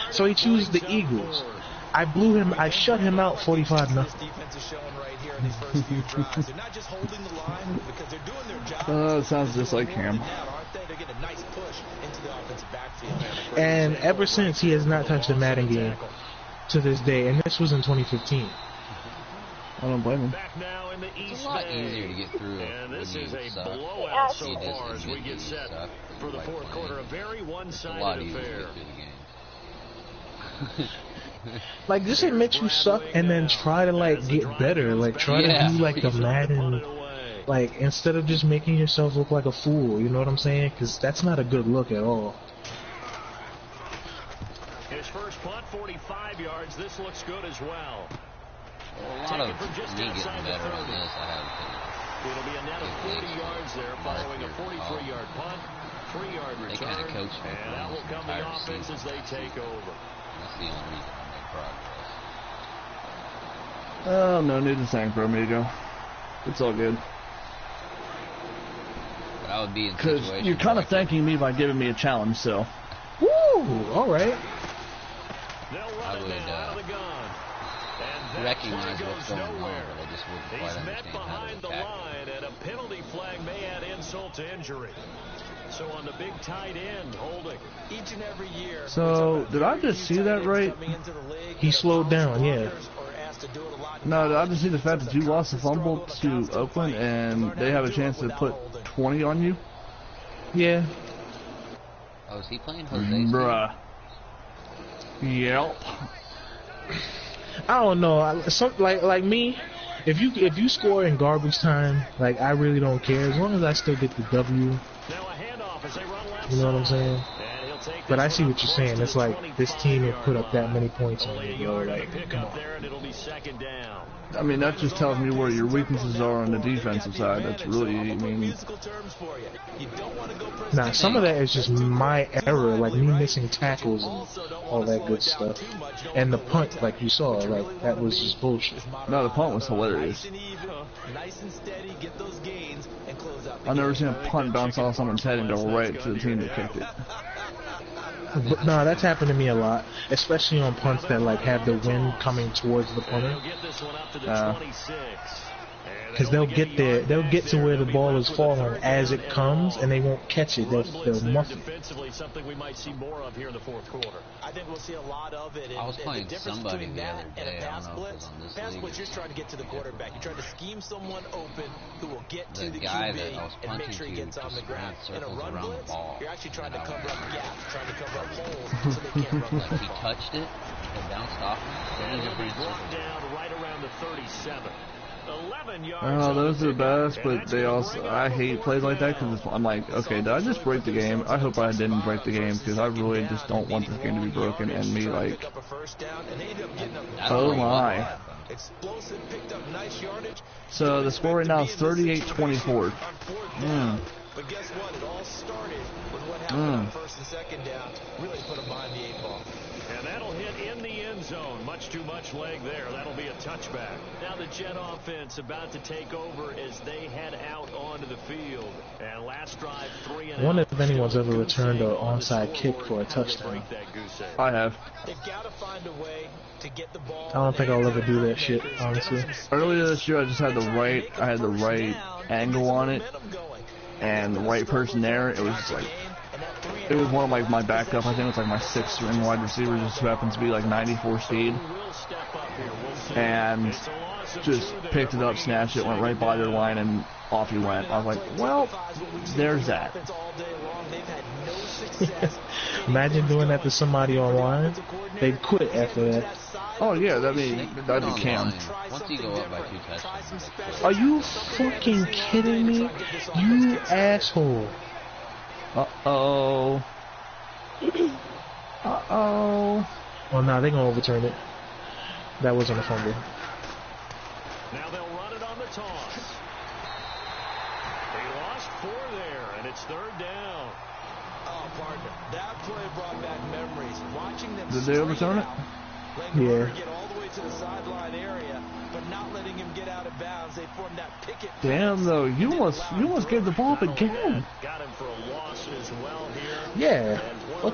So he chose the Eagles. I blew him. I shut him out 45-0. It sounds just like Cam. And ever since, he has not touched a Madden game to this day. And this was in 2015. I don't blame him. It's a lot easier to get through. And this is a suck. blowout so It is far as we get set suck, for the fourth quarter. A very It's a lot one-sided easier to affair. get through the game. Like, just admit you suck and then try to, like, get better. Like, try to be like the Madden. Like, instead of just making yourself look like a fool. You know what I'm saying? Because that's not a good look at all. His first punt, 45 yards. This looks good as well. A lot of me getting better on this, I have It'll be a net of 40 yards there following a 43-yard punt, 3-yard return. They kind of coach me and out will come the offense as they take over. That's the only reason I make progress. Oh, no need to thank, bro, amigo. It's all good. But I would be in Because situations you're kind of where I thanking me by giving me a challenge, so. Woo! All right. I would recognize what's going on, but I just wouldn't quite understand met how behind to the attack line, and a penalty flag may add insult to injury. So on the big tight end, holding. Each and every year. So, did I just see that right? He slowed down, yeah. No, did I just see the fact that you lost the fumble to Oakland and they have a chance to put 20 on you? Yeah. Oh, is he playing Jose? Bruh. Yep. I don't know. Like me, if you score in garbage time, like I really don't care as long as I still get the W. You know what I'm saying? But I see what you're saying. It's like this team had put up that many points on you, yo. Like, come on. I mean, that just tells me where your weaknesses are on the defensive side. That's really, I mean... Nah, some of that is just my error, like me missing tackles and all that good stuff. And the punt, like you saw, like, that was just bullshit. No, the punt was hilarious. I've never seen a punt bounce off someone's head and go right to the team that kicked it. But no, that's happened to me a lot, especially on punts that like have the wind coming towards the punter. Because they'll get to where the ball is falling as it comes, and they won't catch it. They'll muff it. Defensively, something we might see more of here in the fourth quarter. I think we'll see a lot of it. I was playing somebody the other day. I don't know if it was on this Pass league. blitz, you're trying to get to the quarterback. You're trying to scheme someone open who will get to the guy QB that I was and make punting sure he to gets on the just ground. ran In a circles run around the blitz, ball. you're actually trying to And I cover up was- gaps, trying to cover up holes so they can't run Like he touched it, it bounced off him. Then And he he'll just be ran brought circles. down right around the 37. 11 yards. Oh, those are the best, but they also, I hate plays like that because I'm like, okay, did I just break the game? I hope I didn't break the game because I really just don't want this game to be broken and me like, oh my. So the score right now is 38-24. But guess what? It all started with what happened on first and second down. Really put them behind the 8 ball. And that'll hit in the end zone. Much too much leg there. That'll be a touchback. Now the Jet offense about to take over as they head out onto the field. And last drive, 3 and out. I wonder if anyone's ever returned an onside kick for a touchdown. I have. They've got to find a way to get the ball. I don't think I'll ever do that shit, honestly. Earlier this year, I just had the right angle on it, and the right person there. It was just like, it was one of like my backup. I think it was like my 6th string wide receiver, just who happens to be like 94 speed, and just picked it up, snatched it, went right by their line, and off he went. I was like, well, there's that. Imagine doing that to somebody online. They'd quit after that. Oh yeah, that'd be Cam. Once you go up by 2 touchdowns. Are you fucking kidding me? You asshole. Uh-oh. Uh-oh. Well, nah, they're gonna overturn it. That wasn't a fumble. Now they'll run it on the toss. They lost 4 there, and it's 3rd down. Oh, partner, that play brought back memories. Watching them. Did they overturn it? Yeah. Get all the way to the sideline area, but not letting him get out of bounds. They formed that picket. Damn though, you almost gave the ball up again. Got him for a loss as well here. Yeah.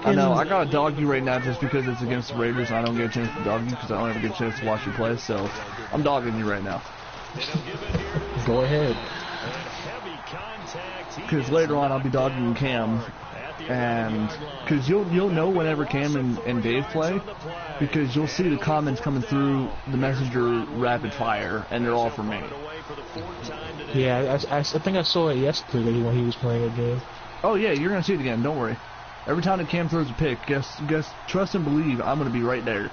I know, I gotta dog you right now just because it's against the Raiders and I don't get a chance to dog you because I don't ever get a chance to watch you play, so I'm dogging you right now. Go ahead. Because later on I'll be dogging Cam, and because you'll know whenever Cam and Dave play, because you'll see the comments coming through the Messenger rapid fire, and they're all for me. Yeah, I think I saw it yesterday when he was playing a game. Oh yeah, you're gonna see it again. Don't worry. Every time that Cam throws a pick, guess, trust and believe, I'm gonna be right there.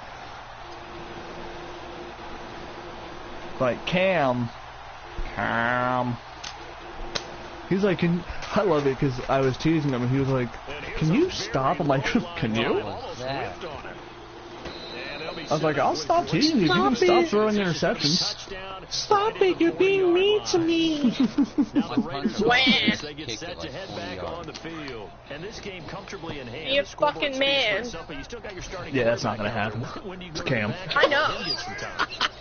Like Cam. He's like, I love it because I was teasing him and he was like, can you stop? I'm like, can you? I was like, I'll stop teasing you if you can stop throwing interceptions. Stop it, you're being mean to me. They get set to head back on the field. And this game comfortably in hand. You fucking man. Yeah, that's not gonna happen. It's Cam. I know.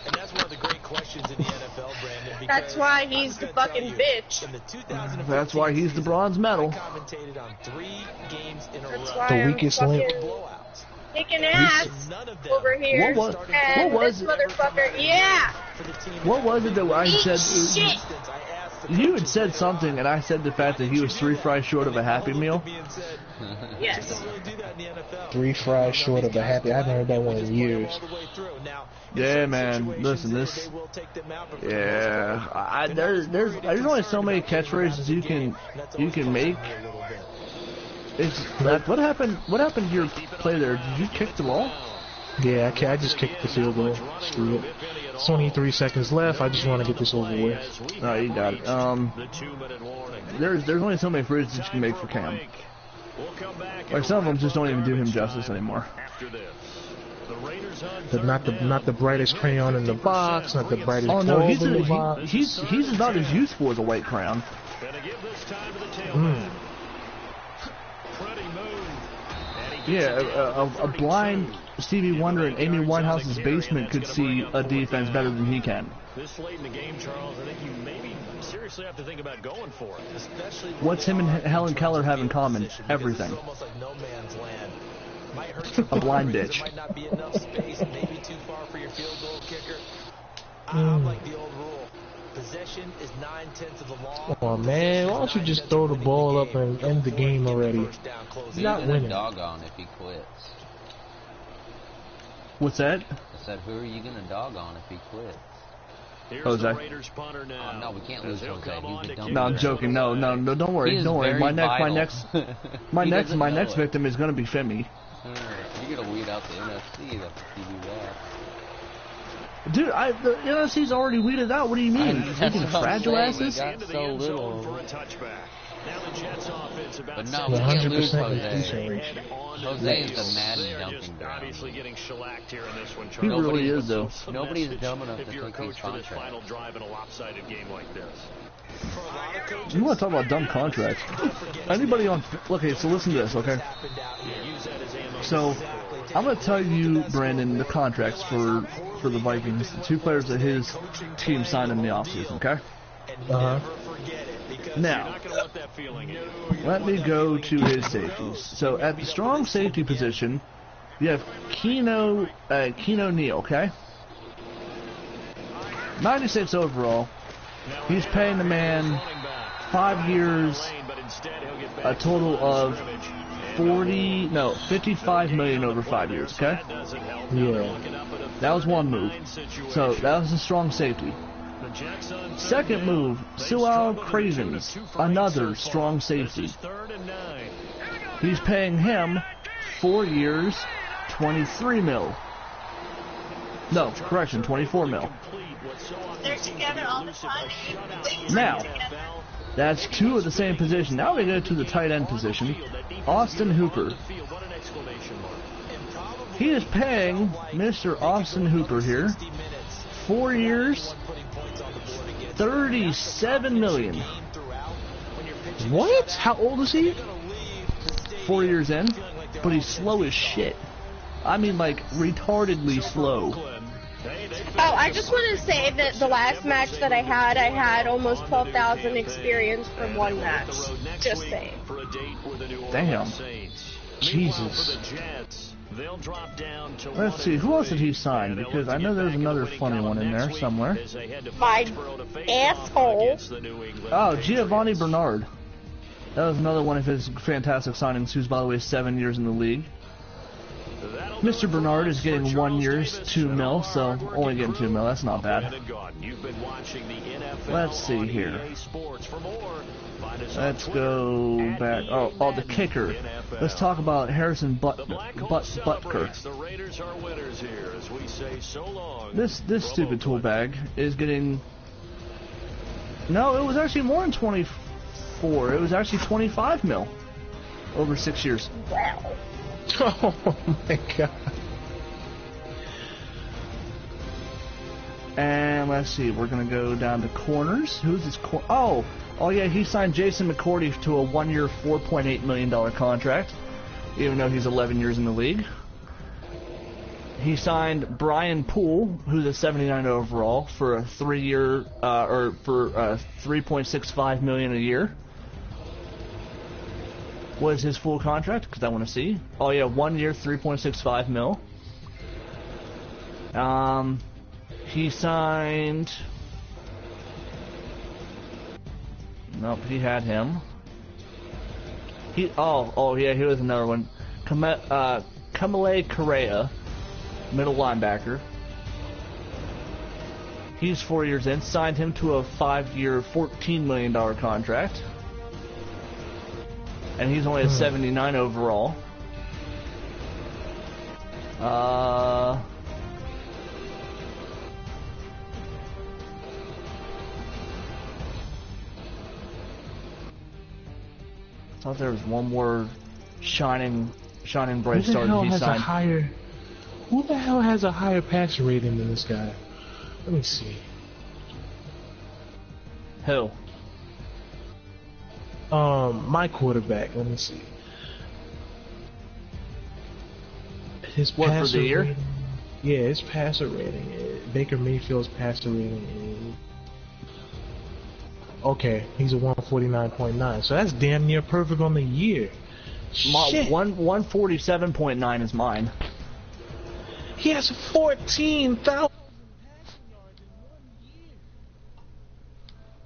And that's one of the great questions in the NFL, Brandon. That's why he's the fucking bitch. That's why he's the bronze medal. Commentated on 3 games in a row. That's why The I'm weakest fucking link. kicking ass over here. What was this motherfucker, yeah. What was it that I Eat said? shit. You had said something, and I said the fact that he was 3 fries short of a Happy Meal. Yes. 3 fries short of a happy. I haven't heard that one in years. Yeah, man. Listen, this. Yeah, there's only so many catchphrases you can make. It's like, what happened to your play there? Did you kick the ball? Yeah, I just kicked the field goal. Screw it. 23 seconds left. I just want to get this over with. No, you got it. There's only so many phrases you can make for Cam. Like some of them just don't even do him justice anymore. Not the brightest crayon in the box. Not the brightest bulb in the box. He's not as useful as a white crayon. Yeah, a blind Stevie Wonder in Amy Winehouse's basement could see a defense better than he can. This late in the game, Charles, I think you maybe seriously have to think about going for it. Especially what's him and Helen Keller have in common? Everything. A blind bitch. Might not be enough space, maybe too far for your field goal kicker. I like the old rule. Possession is 9/10 of the law. Oh man, why don't you just throw the ball up and end the game already? You're not winning. Doggone if he quits. What's that? I said, who are you gonna dog on if he quits? Jose. No, we can't lose Jose. No, I'm joking. No, don't worry. Don't worry. My next victim is gonna be Femi. You're gonna weed out the NFC if you do that. Dude, the NFC's already weeded out. What do you mean? Freaking fragile asses? We got so little. But no, we 100% can't lose Jose. ratio. Jose is the Madden dumping ground. Obviously getting shellacked here in this one, He really is, though. Nobody's dumb enough if to you're a take his coach for this final contract. drive in a lopsided game like this. You want to talk about dumb contracts? Anybody on... Okay, so listen to this, okay? So, I'm going to tell you, Brandon, the contracts for the Vikings. The 2 players that his team signed in the offseason, okay? Now, let me go to his safeties. So, at the strong safety position, you have Keno Neal, okay? 96 overall. He's paying the man 5 years, a total of 55 million over 5 years, okay? Yeah. That was one move. So that was a strong safety. Second move, Sewell Cravens, another strong safety. He's paying him 4 years, 23 mil. No, correction, 24 mil. They're together all the time. Now, that's 2 of the same position. Now we go to the tight end position. Austin Hooper. He is paying Mr. Austin Hooper here 4 years, 37 million. What? How old is he? 4 years in, but he's slow as shit. I mean, like, retardedly slow. Oh, I just want to say that the last match that I had almost 12,000 experience from one match. Just saying. Damn. Jesus. Let's see, who else did he sign? Because I know there's another funny one in there somewhere. My asshole. Oh, Giovanni Bernard. That was another one of his fantastic signings, who's, by the way, 7 years in the league. Mr. Bernard is getting 1 year, 2 mil, so only getting 2 mil. That's not bad. Let's see here. Let's go back. Oh, the kicker. Let's talk about Harrison Butker. This stupid tool bag is getting. No, it was actually more than 24. It was actually 25 mil over 6 years. Wow. Oh my god. And let's see, we're gonna go down to corners. Who's this? Oh yeah, he signed Jason McCourty to a 1 year, $4.8 million contract, even though he's 11 years in the league. He signed Brian Poole, who's a 79 overall, for a 3 year, or for $3.65 million a year. What is his full contract? Because I want to see. Oh yeah, 1 year, 3.65 mil. He signed. Nope, he had him. Oh yeah, here was another one. Kamale Correa, middle linebacker. He's 4 years in. Signed him to a 5 year, $14 million contract. And he's only a 79 overall. I thought there was one more shining bright star that he signed. Who the hell has a higher passer rating than this guy? Let me see. Who? My quarterback. Let me see. His what, passer for the year? rating, yeah, his passer rating. Baker Mayfield's passer rating is. Okay, he's a 149.9. So that's damn near perfect on the year. Shit. 147.9 is mine. He has 14,000